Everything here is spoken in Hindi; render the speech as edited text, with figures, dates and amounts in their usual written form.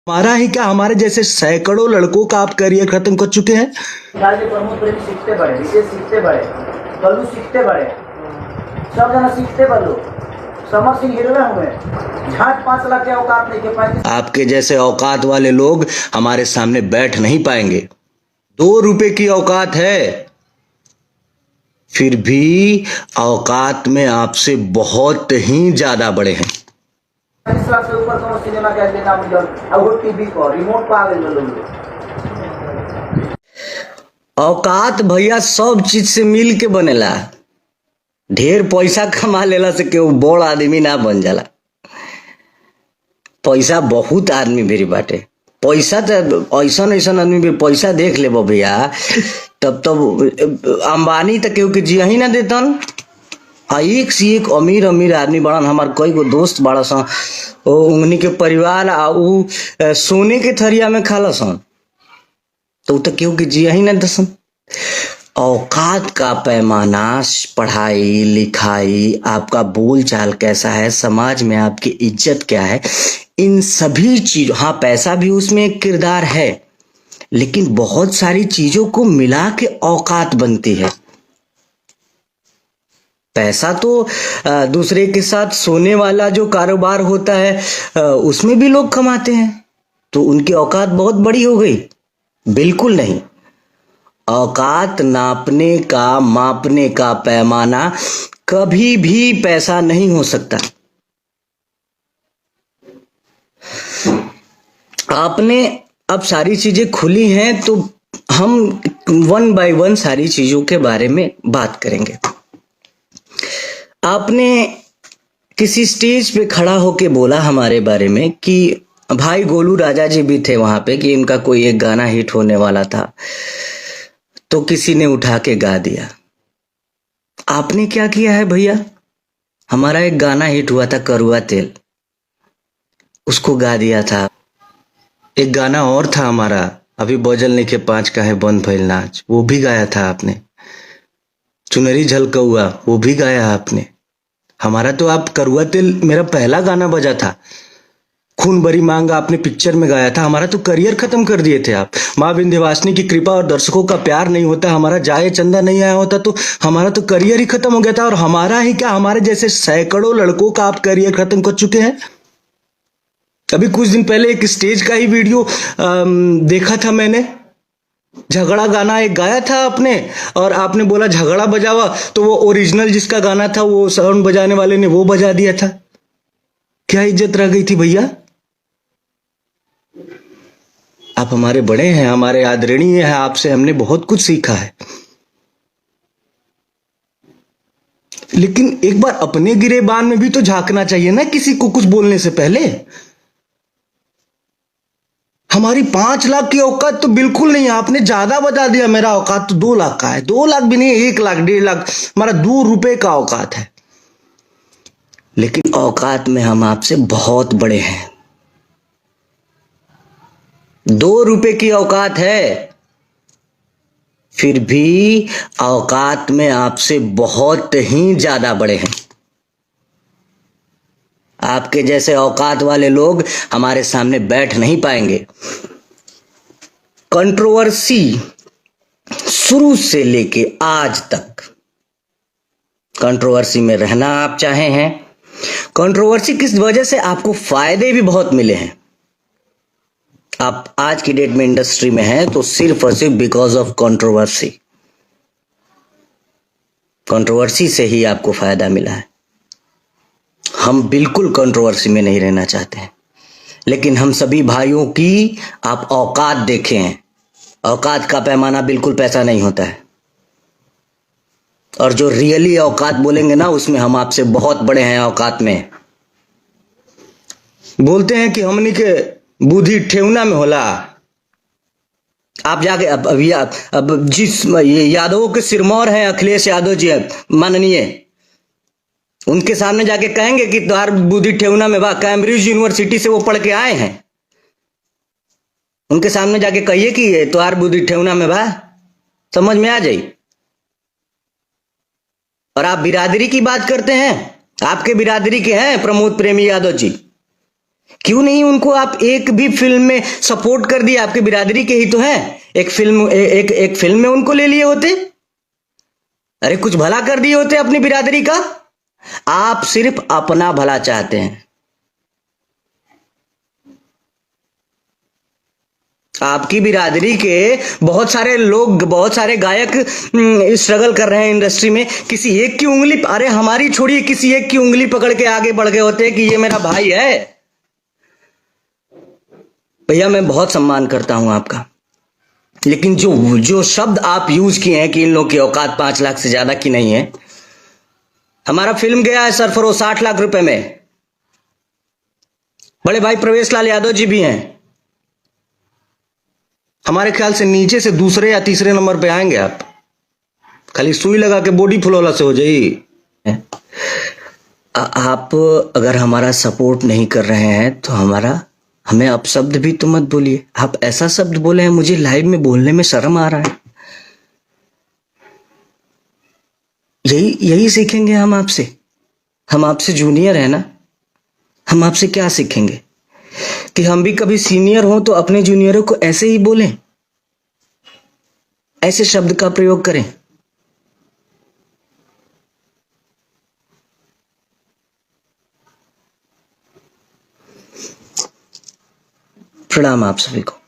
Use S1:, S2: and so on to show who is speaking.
S1: हमारा ही क्या, हमारे जैसे सैकड़ों लड़कों का आप करियर खत्म कर चुके हैं।
S2: प्रमोद प्रेमी सीखते बड़े, विशेष सीखते बड़े, कल्लू सीखते बड़े, सब जना सीखते बड़े। समर सिंह हीरो हुए, झाट 5 लाख के औकात नहीं के पाए।
S1: आपके जैसे औकात वाले लोग हमारे सामने बैठ नहीं पाएंगे। 2 रुपए की औकात है, फिर भी औकात में आपसे बहुत ही ज्यादा बड़े हैं।
S2: 40 लाख से ऊपर कोनो सिनेमा के लेना मिल और वो टीवी पर रिमोट पर आ गए लोग।
S1: औकात भैया सब चीज से मिल के बनेला। ढेर पैसा कमा लेला से केहू बड़ आदमी ना बन जाला। पैसा बहुत आदमी भी बाटे, पैसा तो ऐसा ऐसा आदमी भी पैसा देख ले भैया, तब अंबानी तक केहू के जिया ही ना देतन। एक से एक अमीर अमीर आदमी बड़न। हमार कई गो दोस्त बड़ा सन, उन्हीं के परिवार सोने के थरिया में खाला सन, तो केहू के जिया ही ना दसन। औकात का पैमाना, पढ़ाई लिखाई, आपका बोल चाल कैसा है, समाज में आपकी इज्जत क्या है, इन सभी चीजों, हाँ पैसा भी उसमें एक किरदार है, लेकिन बहुत सारी चीजों को मिला के औकात बनती है। पैसा तो दूसरे के साथ सोने वाला जो कारोबार होता है उसमें भी लोग कमाते हैं, तो उनकी औकात बहुत बड़ी हो गई? बिल्कुल नहीं। औकात नापने का, मापने का पैमाना कभी भी पैसा नहीं हो सकता। आपने अब सारी चीजें खुली हैं, तो हम 1 बाय 1 सारी चीजों के बारे में बात करेंगे। आपने किसी स्टेज पे खड़ा होके बोला हमारे बारे में कि भाई गोलू राजा जी भी थे वहां पे, कि इनका कोई एक गाना हिट होने वाला था, तो किसी ने उठा के गा दिया। आपने क्या किया है भैया? हमारा एक गाना हिट हुआ था करुआ तेल, उसको गा दिया था। एक गाना और था हमारा, अभी बजल के 5 का है बंद भइल नाच, वो भी गाया था आपने। चुनरी झलकौआ, वो भी गाया आपने। हमारा तो आप करुआ तेल मेरा पहला गाना बजा था। खून भरी मांग आपने पिक्चर में गाया था। हमारा तो करियर खत्म कर दिए थे आप। माँ विंध्यवासिनी की कृपा और दर्शकों का प्यार नहीं होता, हमारा जाए चंदा नहीं आया होता, तो हमारा तो करियर ही खत्म हो गया था। और हमारा ही क्या, हमारे जैसे सैकड़ों लड़कों का आप करियर खत्म कर चुके हैं। अभी कुछ दिन पहले एक स्टेज का ही वीडियो देखा था मैंने, झगड़ा गाना एक गाया था आपने, और आपने बोला झगड़ा बजावा, तो वो ओरिजिनल जिसका गाना था वो साउंड बजाने वाले ने वो बजा दिया था। क्या इज्जत रह गई थी भैया? आप हमारे बड़े हैं, हमारे आदरणीय हैं, आपसे हमने बहुत कुछ सीखा है, लेकिन एक बार अपने गिरेबान में भी तो झांकना चाहिए ना, किसी को कुछ बोलने से पहले। हमारी 5 लाख की औकात तो बिल्कुल नहीं है, आपने ज्यादा बता दिया। मेरा औकात तो 2 लाख का है, 2 लाख भी नहीं, 1 लाख 1.5 लाख, हमारा 2 रुपए का औकात है। लेकिन औकात में हम आपसे बहुत बड़े हैं। 2 रुपए की औकात है, फिर भी औकात में आपसे बहुत ही ज्यादा बड़े हैं। आपके जैसे औकात वाले लोग हमारे सामने बैठ नहीं पाएंगे। कंट्रोवर्सी शुरू से लेके आज तक कंट्रोवर्सी में रहना आप चाहे हैं। कंट्रोवर्सी किस वजह से आपको फायदे भी बहुत मिले हैं। आप आज की डेट में इंडस्ट्री में हैं तो सिर्फ और सिर्फ बिकॉज ऑफ कंट्रोवर्सी। कंट्रोवर्सी से ही आपको फायदा मिला है। हम बिल्कुल कंट्रोवर्सी में नहीं रहना चाहते हैं, लेकिन हम सभी भाइयों की आप औकात देखें हैं। औकात का पैमाना बिल्कुल पैसा नहीं होता है, और जो रियली औकात बोलेंगे ना, उसमें हम आपसे बहुत बड़े हैं। औकात में बोलते हैं कि हमनी के बुद्धि ठेवना में होला। आप जाके अब जिस यादवों के सिरमौर हैं अखिलेश यादव जी माननीय, उनके सामने जाके कहेंगे कि तुम्हार बुद्धि ठेवना में बा, कैम्ब्रिज यूनिवर्सिटी से वो पढ़ के आए हैं, उनके सामने जाके कहिए कि तुम्हार बुद्धि ठेवना में बा, समझ में आ जाए। और आप बिरादरी की बात करते हैं, आपके बिरादरी के हैं प्रमोद प्रेमी यादव जी, क्यों नहीं उनको आप एक भी फिल्म में सपोर्ट कर दिया? आपके बिरादरी के ही तो हैं। एक फिल्म में उनको ले लिए होते। अरे कुछ भला कर दिए होते अपनी बिरादरी का। आप सिर्फ अपना भला चाहते हैं। आपकी बिरादरी के बहुत सारे लोग, बहुत सारे गायक स्ट्रगल कर रहे हैं इंडस्ट्री में। किसी एक की उंगली, अरे हमारी छोड़िए, किसी एक की उंगली पकड़ के आगे बढ़ गए होते कि ये मेरा भाई है। भैया मैं बहुत सम्मान करता हूं आपका, लेकिन जो जो शब्द आप यूज किए हैं कि इन लोगों की औकात 5 लाख से ज्यादा की नहीं है। हमारा फिल्म गया है सरफरों 60 लाख रुपए में। बड़े भाई प्रवेश लाल यादव जी भी हैं। हमारे ख्याल से नीचे से दूसरे या तीसरे नंबर पे आएंगे आप। खाली सुई लगा के बॉडी फुलौला से हो जाइए। आप अगर हमारा सपोर्ट नहीं कर रहे हैं तो हमें अपशब्द भी तो मत बोलिए। आप ऐसा शब्द बोले हैं, मुझे लाइव में बोलने में शर्म आ रहा है। यही सीखेंगे हम आपसे। हम आपसे जूनियर है ना, हम आपसे क्या सीखेंगे? कि हम भी कभी सीनियर हो तो अपने जूनियरों को ऐसे ही बोलें, ऐसे शब्द का प्रयोग करें। प्रणाम आप सभी को।